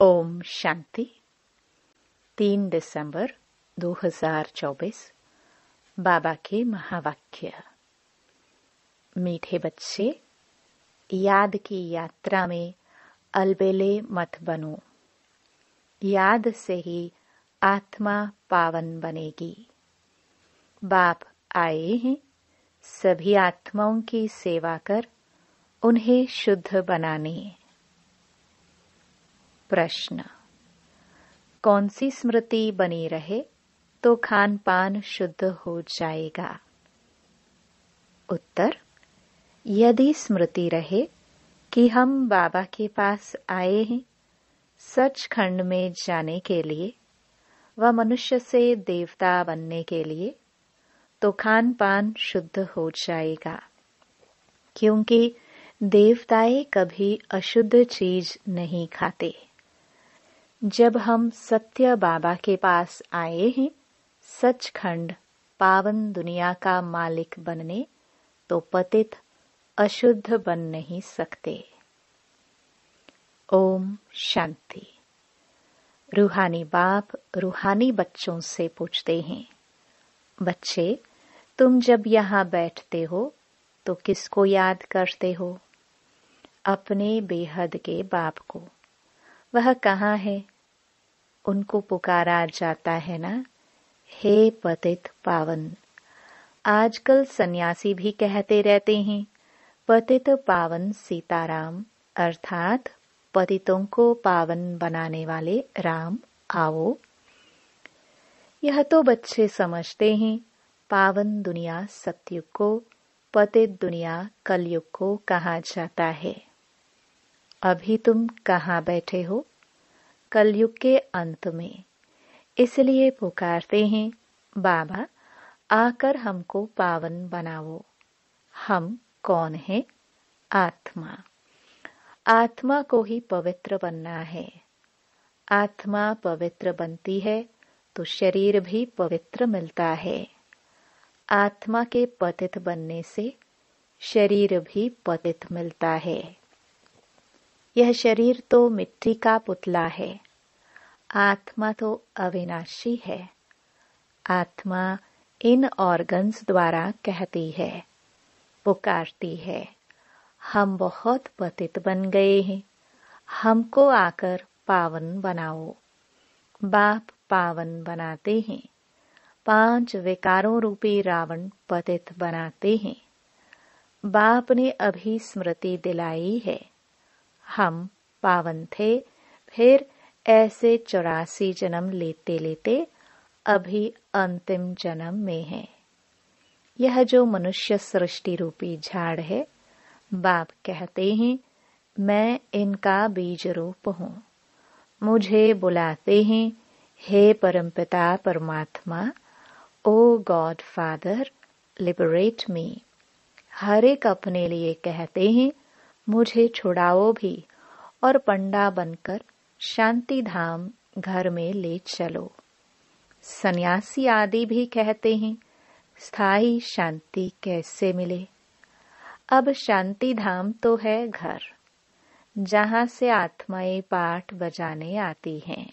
ओम शांति। 3 दिसंबर 2024। बाबा के महावाक्य। मीठे बच्चे, याद की यात्रा में अलबेले मत बनो। याद से ही आत्मा पावन बनेगी। बाप आए हैं सभी आत्माओं की सेवा कर उन्हें शुद्ध बनाने। प्रश्न: कौन सी स्मृति बनी रहे तो खान पान शुद्ध हो जाएगा? उत्तर: यदि स्मृति रहे कि हम बाबा के पास आए हैं सचखंड में जाने के लिए व मनुष्य से देवता बनने के लिए, तो खान पान शुद्ध हो जाएगा, क्योंकि देवताएं कभी अशुद्ध चीज नहीं खाते। जब हम सत्य बाबा के पास आए हैं सचखंड पावन दुनिया का मालिक बनने, तो पतित अशुद्ध बन नहीं सकते। ओम शांति। रूहानी बाप रूहानी बच्चों से पूछते हैं, बच्चे, तुम जब यहाँ बैठते हो तो किसको याद करते हो? अपने बेहद के बाप को। वह कहाँ है? उनको पुकारा जाता है ना, हे पतित पावन। आजकल सन्यासी भी कहते रहते हैं, पतित पावन सीताराम, अर्थात पतितों को पावन बनाने वाले राम आओ। यह तो बच्चे समझते हैं पावन दुनिया सतयुग को, पतित दुनिया कलयुग को कहा जाता है। अभी तुम कहाँ बैठे हो? कलयुग के अंत में। इसलिए पुकारते हैं, बाबा आकर हमको पावन बनाओ। हम कौन हैं? आत्मा। आत्मा को ही पवित्र बनना है। आत्मा पवित्र बनती है तो शरीर भी पवित्र मिलता है। आत्मा के पतित बनने से शरीर भी पतित मिलता है। यह शरीर तो मिट्टी का पुतला है, आत्मा तो अविनाशी है। आत्मा इन ऑर्गन्स द्वारा कहती है, पुकारती है, हम बहुत पतित बन गए हैं, हमको आकर पावन बनाओ। बाप पावन बनाते हैं। 5 विकारों रूपी रावण पतित बनाते हैं। बाप ने अभी स्मृति दिलाई है, हम पावन थे, फिर ऐसे 84 जन्म लेते लेते अभी अंतिम जन्म में है। यह जो मनुष्य सृष्टि रूपी झाड़ है, बाप कहते हैं, मैं इनका बीज रूप हूँ। मुझे बुलाते हैं, हे परमपिता परमात्मा, ओ गॉड फादर, लिबरेट मी। हर एक अपने लिए कहते हैं, मुझे छुड़ाओ भी और पंडा बनकर शांति धाम घर में ले चलो। सन्यासी आदि भी कहते हैं, स्थायी शांति कैसे मिले? अब शांति धाम तो है घर, जहाँ से आत्माएं पाठ बजाने आती हैं।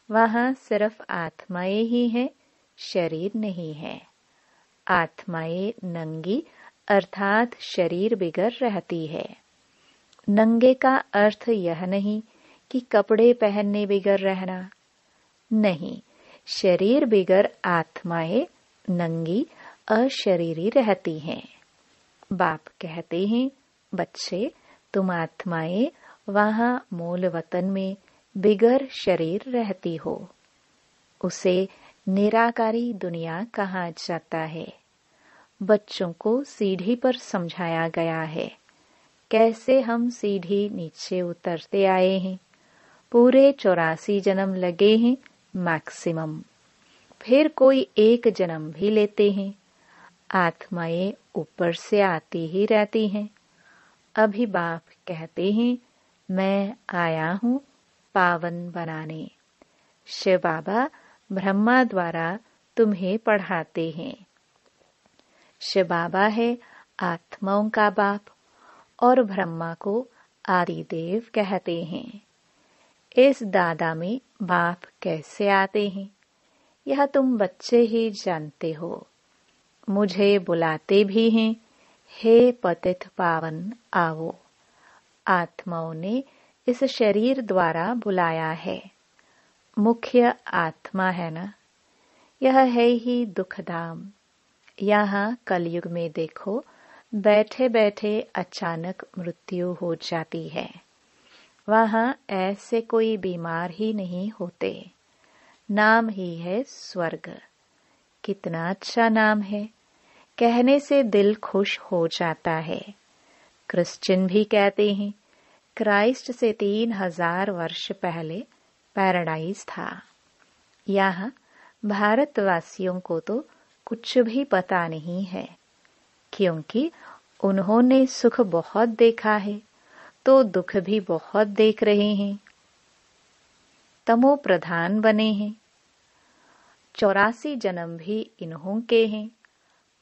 वहाँ सिर्फ आत्माएं ही हैं, शरीर नहीं है। आत्माएं नंगी अर्थात शरीर बिगर रहती है। नंगे का अर्थ यह नहीं कि कपड़े पहनने बिगर रहना, नहीं, शरीर बिगर आत्माएं नंगी अशरीरी रहती हैं। बाप कहते हैं, बच्चे, तुम आत्माएं वहां मूल वतन में बिगर शरीर रहती हो। उसे निराकारी दुनिया कहा जाता है। बच्चों को सीढ़ी पर समझाया गया है, कैसे हम सीढ़ी नीचे उतरते आए हैं। पूरे 84 जन्म लगे हैं मैक्सिमम, फिर कोई एक जन्म भी लेते हैं। आत्माएं ऊपर से आती ही रहती हैं। अभी बाप कहते हैं, मैं आया हूँ पावन बनाने। शिव बाबा ब्रह्मा द्वारा तुम्हें पढ़ाते हैं। शिव बाबा है आत्माओं का बाप और ब्रह्मा को आदिदेव कहते हैं। इस दादा में बाप कैसे आते हैं, यह तुम बच्चे ही जानते हो। मुझे बुलाते भी हैं, हे पतित पावन आओ। आत्माओं ने इस शरीर द्वारा बुलाया है। मुख्य आत्मा है ना, यह है ही दुखधाम। यहाँ कलयुग में देखो, बैठे बैठे अचानक मृत्यु हो जाती है। वहाँ ऐसे कोई बीमार ही नहीं होते। नाम ही है स्वर्ग। कितना अच्छा नाम है, कहने से दिल खुश हो जाता है। क्रिश्चियन भी कहते हैं क्राइस्ट से 3000 वर्ष पहले पैराडाइज था। यहाँ भारतवासियों को तो कुछ भी पता नहीं है, क्योंकि उन्होंने सुख बहुत देखा है तो दुख भी बहुत देख रहे हैं। तमो प्रधान बने हैं। 84 जन्म भी इन्हों के हैं।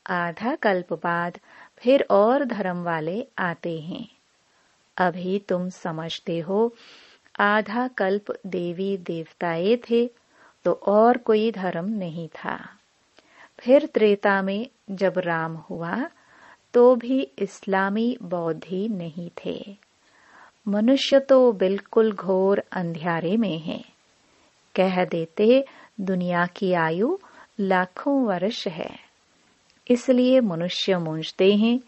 आधा कल्प बाद फिर और धर्म वाले आते हैं। अभी तुम समझते हो आधा कल्प देवी देवताएं थे तो और कोई धर्म नहीं था। फिर त्रेता में जब राम हुआ तो भी इस्लामी बौद्धि नहीं थे। मनुष्य तो बिल्कुल घोर अंधियारे में है। कह देते दुनिया की आयु लाखों वर्ष है। इसलिए मनुष्य मूंझते हैं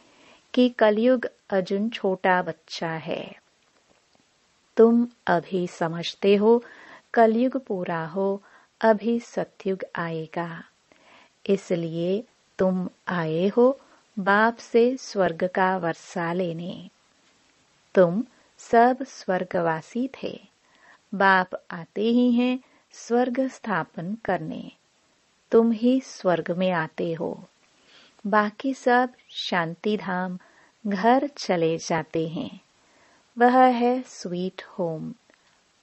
कि कलयुग अजुन छोटा बच्चा है। तुम अभी समझते हो कलयुग पूरा हो, अभी सतयुग आएगा। इसलिए तुम आए हो बाप से स्वर्ग का वर्षा लेने। तुम सब स्वर्गवासी थे। बाप आते ही हैं स्वर्ग स्थापन करने। तुम ही स्वर्ग में आते हो। बाकी सब शांति धाम घर चले जाते हैं। वह है स्वीट होम।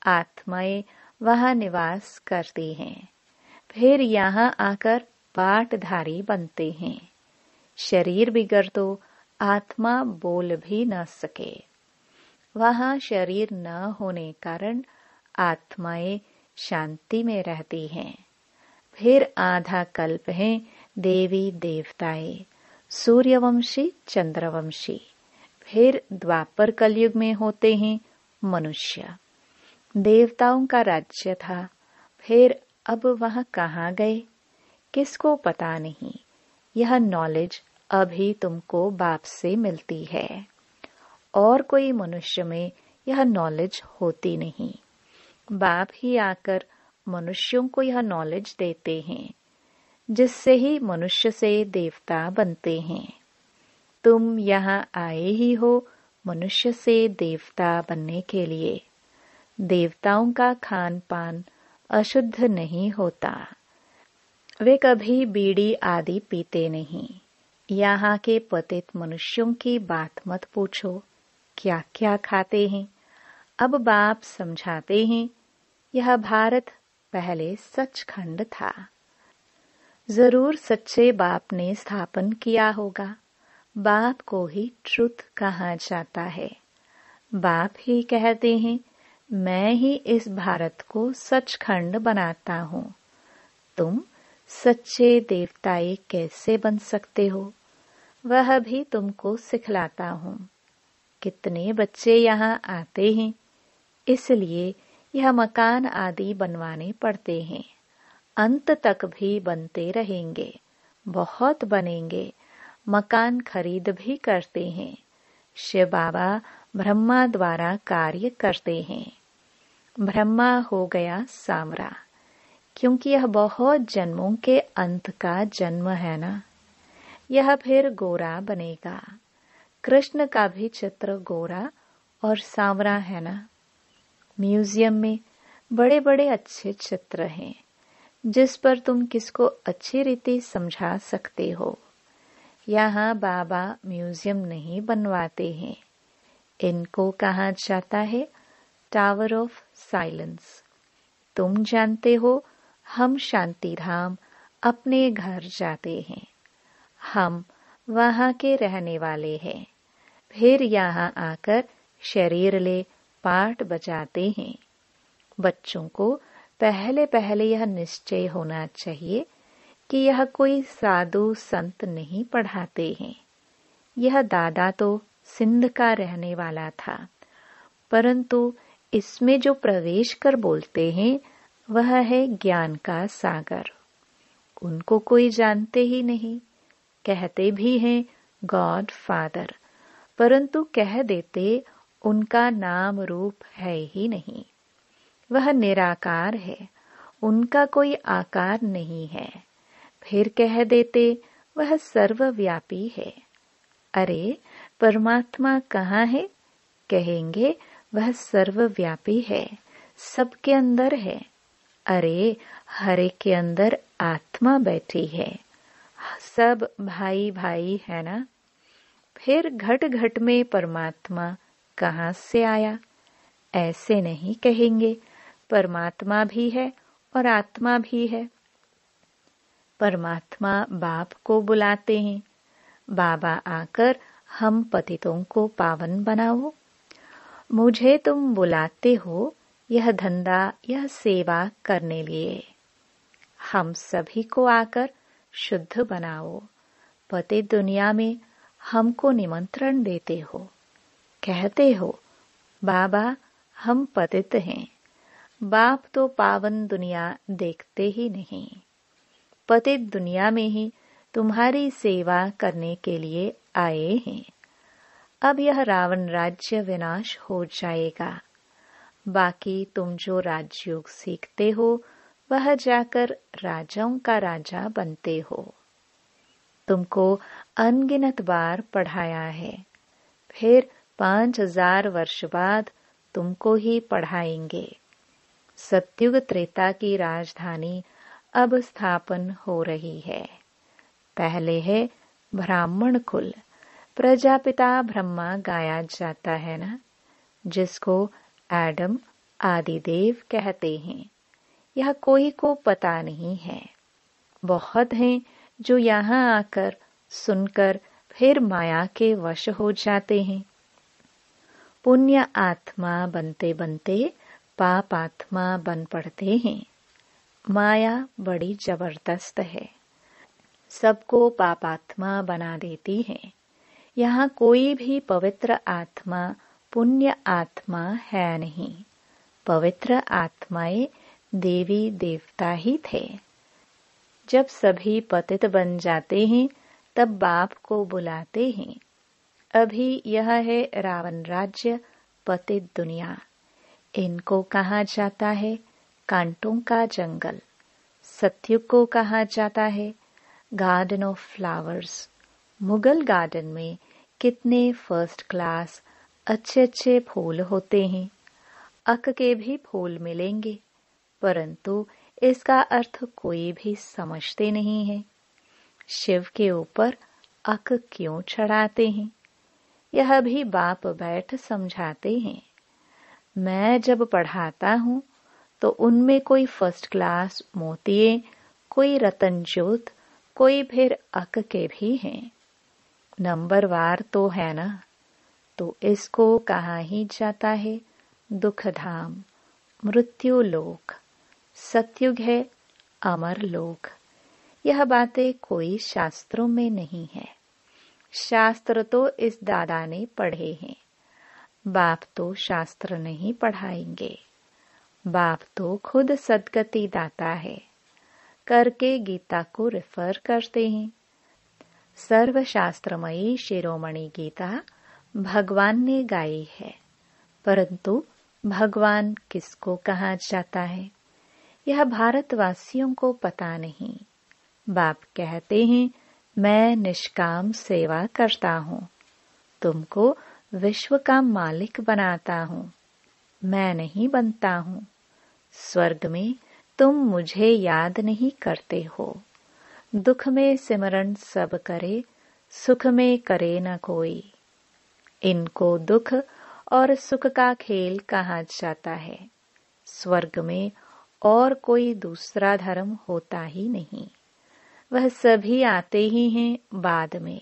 आत्माएं वहां निवास करती हैं। फिर यहाँ आकर पाठधारी बनते हैं। शरीर बिगड़ तो आत्मा बोल भी न सके। वहां शरीर न होने कारण आत्माएं शांति में रहती हैं। फिर आधा कल्प है देवी देवताएं, सूर्यवंशी चंद्रवंशी। फिर द्वापर कलयुग में होते हैं मनुष्य। देवताओं का राज्य था, फिर अब वह कहाँ गए किसको पता नहीं। यह नॉलेज अभी तुमको बाप से मिलती है। और कोई मनुष्य में यह नॉलेज होती नहीं। बाप ही आकर मनुष्यों को यह नॉलेज देते हैं, जिससे ही मनुष्य से देवता बनते हैं। तुम यहाँ आए ही हो मनुष्य से देवता बनने के लिए। देवताओं का खान पान अशुद्ध नहीं होता। वे कभी बीड़ी आदि पीते नहीं। यहाँ के पतित मनुष्यों की बात मत पूछो, क्या क्या खाते हैं। अब बाप समझाते हैं यह भारत पहले सचखंड था। जरूर सच्चे बाप ने स्थापन किया होगा। बाप को ही ट्रुथ कहा जाता है। बाप ही कहते हैं मैं ही इस भारत को सचखंड बनाता हूँ। तुम सच्चे देवताएं कैसे बन सकते हो, वह भी तुमको सिखलाता हूँ। कितने बच्चे यहाँ आते हैं, इसलिए यह मकान आदि बनवाने पड़ते हैं। अंत तक भी बनते रहेंगे, बहुत बनेंगे। मकान खरीद भी करते हैं। शिव बाबा ब्रह्मा द्वारा कार्य करते हैं। ब्रह्मा हो गया सांवरा, क्योंकि यह बहुत जन्मों के अंत का जन्म है ना। यह फिर गोरा बनेगा। कृष्ण का भी चित्र गोरा और सांवरा है ना। म्यूजियम में बड़े बड़े अच्छे चित्र हैं, जिस पर तुम किसको अच्छी रीति समझा सकते हो। यहाँ बाबा म्यूजियम नहीं बनवाते हैं। इनको कहा जाता है टावर ऑफ साइलेंस। तुम जानते हो हम शांति धाम अपने घर जाते हैं। हम वहाँ के रहने वाले हैं। फिर यहाँ आकर शरीर ले पाठ बजाते हैं। बच्चों को पहले पहले यह निश्चय होना चाहिए कि यह कोई साधु संत नहीं पढ़ाते हैं। यह दादा तो सिंध का रहने वाला था, परंतु इसमें जो प्रवेश कर बोलते हैं वह है ज्ञान का सागर। उनको कोई जानते ही नहीं। कहते भी हैं गॉड फादर, परंतु कह देते उनका नाम रूप है ही नहीं। वह निराकार है, उनका कोई आकार नहीं है। फिर कह देते वह सर्वव्यापी है। अरे परमात्मा कहाँ है? कहेंगे वह सर्वव्यापी है, सबके अंदर है। अरे हर एक के अंदर आत्मा बैठी है, सब भाई भाई है ना। फिर घट घट में परमात्मा कहाँ से आया? ऐसे नहीं कहेंगे, परमात्मा भी है और आत्मा भी है। परमात्मा बाप को बुलाते हैं, बाबा आकर हम पतितों को पावन बनाओ। मुझे तुम बुलाते हो यह धंधा, यह सेवा करने लिए। हम सभी को आकर शुद्ध बनाओ। पतित दुनिया में हमको निमंत्रण देते हो, कहते हो बाबा हम पतित हैं। बाप तो पावन दुनिया देखते ही नहीं। पतित दुनिया में ही तुम्हारी सेवा करने के लिए आए हैं। अब यह रावण राज्य विनाश हो जाएगा। बाकी तुम जो राजयोग सीखते हो वह जाकर राजाओं का राजा बनते हो। तुमको अनगिनत बार पढ़ाया है, फिर 5000 वर्ष बाद तुमको ही पढ़ाएंगे। सतयुग त्रेता की राजधानी अब स्थापन हो रही है। पहले है ब्राह्मण कुल, प्रजापिता ब्रह्मा गाया जाता है ना, जिसको एडम आदिदेव कहते हैं। यह कोई को पता नहीं है। बहुत हैं जो यहाँ आकर सुनकर फिर माया के वश हो जाते हैं। पुण्य आत्मा बनते बनते पाप आत्मा बन पड़ते हैं। माया बड़ी जबरदस्त है, सबको पापात्मा बना देती है। यहाँ कोई भी पवित्र आत्मा पुण्य आत्मा है नहीं। पवित्र आत्माएं देवी देवता ही थे। जब सभी पतित बन जाते हैं तब बाप को बुलाते हैं। अभी यह है रावण राज्य, पतित दुनिया। इनको कहा जाता है कांटों का जंगल। सतयुग को कहा जाता है garden of flowers. Mughal garden में कितने फर्स्ट क्लास अच्छे अच्छे फूल होते हैं। अक के भी फूल मिलेंगे, परंतु इसका अर्थ कोई भी समझते नहीं है। शिव के ऊपर अक क्यों चढ़ाते हैं, यह भी बाप बैठ समझाते हैं। मैं जब पढ़ाता हूँ तो उनमें कोई फर्स्ट क्लास मोतिये, कोई रतन ज्योत, कोई फिर अक के भी हैं। नंबरवार तो है ना, तो इसको कहा ही जाता है दुख धाम, मृत्यु लोक। सतयुग है अमर लोक। यह बातें कोई शास्त्रों में नहीं है। शास्त्र तो इस दादा ने पढ़े हैं। बाप तो शास्त्र नहीं पढ़ाएंगे। बाप तो खुद सद्गति दाता है, करके गीता को रेफर करते हैं। सर्वशास्त्रमयी शिरोमणि गीता भगवान ने गाई है, परंतु भगवान किसको कहा जाता है यह भारतवासियों को पता नहीं। बाप कहते हैं मैं निष्काम सेवा करता हूँ, तुमको विश्व का मालिक बनाता हूँ। मैं नहीं बनता हूँ। स्वर्ग में तुम मुझे याद नहीं करते हो। दुख में सिमरन सब करे, सुख में करे न कोई। इनको दुख और सुख का खेल कहा जाता है। स्वर्ग में और कोई दूसरा धर्म होता ही नहीं। वह सभी आते ही हैं बाद में।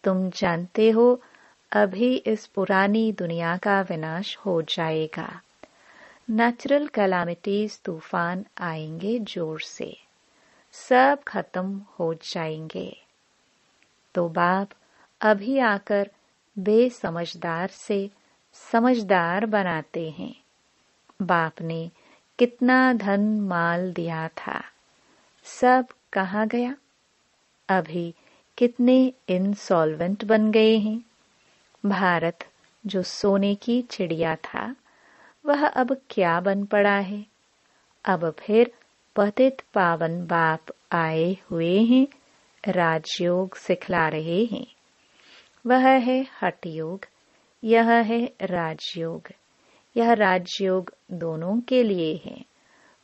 तुम जानते हो अभी इस पुरानी दुनिया का विनाश हो जाएगा। नेचुरल कैलामिटीज तूफान आएंगे जोर से, सब खत्म हो जाएंगे। तो बाप अभी आकर बेसमझदार से समझदार बनाते हैं। बाप ने कितना धन माल दिया था, सब कहाँ गया? अभी कितने इंसॉल्वेंट बन गए हैं। भारत जो सोने की चिड़िया था, वह अब क्या बन पड़ा है? अब फिर पतित पावन बाप आए हुए हैं, राजयोग सिखला रहे हैं। वह है हठ योग, यह है राजयोग। यह राजयोग दोनों के लिए है।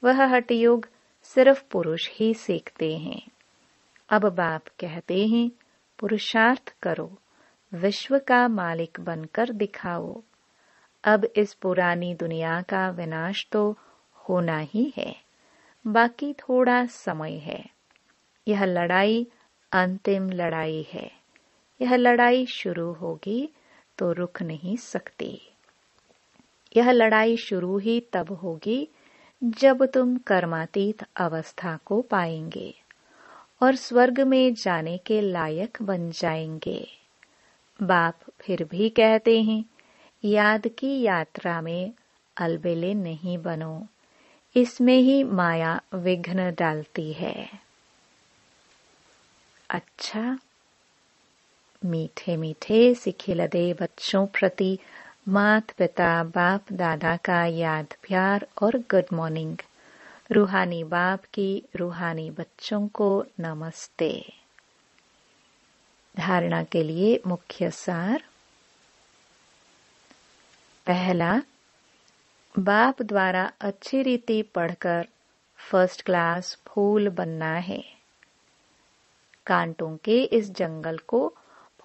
वह हठ योग सिर्फ पुरुष ही सीखते हैं। अब बाप कहते हैं, पुरुषार्थ करो, विश्व का मालिक बनकर दिखाओ। अब इस पुरानी दुनिया का विनाश तो होना ही है, बाकी थोड़ा समय है। यह लड़ाई अंतिम लड़ाई है। यह लड़ाई शुरू होगी तो रुक नहीं सकती। यह लड़ाई शुरू ही तब होगी जब तुम कर्मातीत अवस्था को पाएंगे और स्वर्ग में जाने के लायक बन जाएंगे। बाप फिर भी कहते हैं, याद की यात्रा में अलबेले नहीं बनो, इसमें ही माया विघ्न डालती है। अच्छा, मीठे मीठे सिखिलदे बच्चों प्रति मात पिता बाप दादा का याद प्यार और गुड मॉर्निंग। रूहानी बाप की रूहानी बच्चों को नमस्ते। धारणा के लिए मुख्य सार। पहला, बाप द्वारा अच्छी रीति पढ़कर फर्स्ट क्लास फूल बनना है। कांटों के इस जंगल को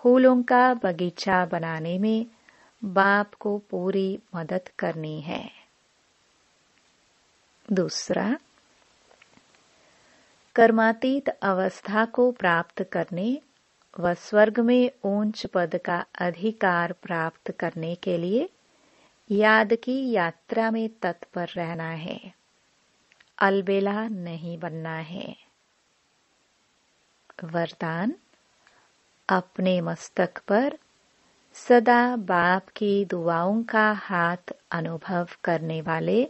फूलों का बगीचा बनाने में बाप को पूरी मदद करनी है। दूसरा, कर्मातीत अवस्था को प्राप्त करने व स्वर्ग में ऊंच पद का अधिकार प्राप्त करने के लिए याद की यात्रा में तत्पर रहना है, अलबेला नहीं बनना है। वरदान, अपने मस्तक पर सदा बाप की दुआओं का हाथ अनुभव करने वाले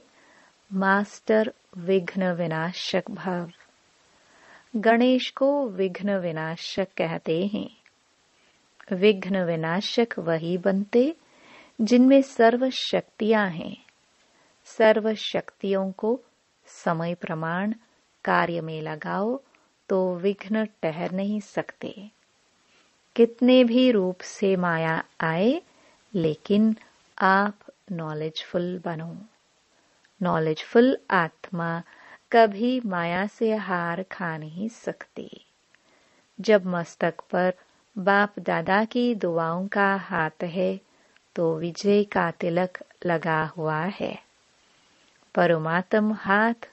मास्टर विघ्न विनाशक भव। गणेश को विघ्न विनाशक कहते हैं। विघ्न विनाशक वही बनते जिनमें सर्व शक्तियां हैं। सर्व शक्तियों को समय प्रमाण कार्य में लगाओ तो विघ्न ठहर नहीं सकते। कितने भी रूप से माया आए, लेकिन आप नॉलेजफुल बनो। नॉलेजफुल आत्मा कभी माया से हार खा नहीं सकती। जब मस्तक पर बाप दादा की दुआओं का हाथ है तो विजय का तिलक लगा हुआ है। परमात्म हाथ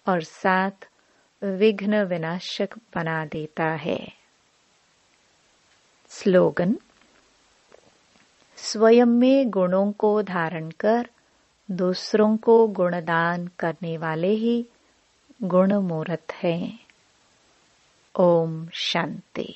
और साथ विघ्न विनाशक बना देता है। स्लोगन, स्वयं में गुणों को धारण कर दूसरों को गुणदान करने वाले ही गुणमूर्त हैं। ओम शांति।